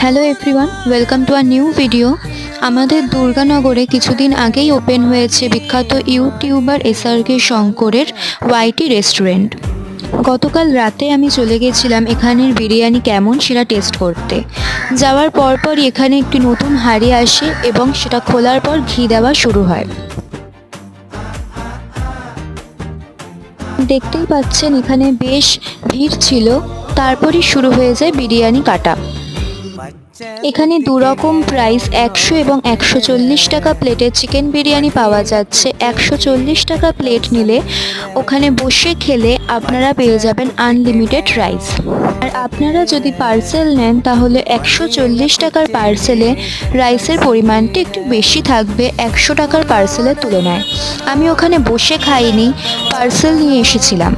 Hello everyone, welcome to a new video. আমাদের দুর্গানগরে কিছুদিন আগেই ওপেন হয়েছে বিখ্যাত ইউটিউবার SRK শঙ্করের ওয়াইটি রেস্টুরেন্ট। গতকাল রাতে আমি চলে গেছিলাম এখানের বিরিয়ানি কেমন সেটা টেস্ট করতে। যাওয়ার পরপরই এখানে একটি নতুন হাঁড়ি আসে এবং সেটা খোলার পর ঘি দেওয়া শুরু হয়। দেখতেই পাচ্ছেন এখানে বেশ ভিড় ছিল, তারপরই শুরু হয়ে যায় বিরিয়ানি কাটা। এখানে দুরকম প্রাইস 100 এবং 140 টাকা প্লেটের চিকেন বিরিয়ানি পাওয়া যাচ্ছে। 140 টাকা প্লেট নিলে ওখানে বসে খেলে আপনারা পেয়ে যাবেন আনলিমিটেড রাইস। আর আপনারা যদি পার্সেল নেন তাহলে 140 টাকার পার্সেলে রাইসের পরিমাণটি একটু বেশি থাকবে 100 টাকার পার্সেলের তুলনায়। আমি ওখানে বসে খাইনি, পার্সেল নিয়ে এসেছিলাম।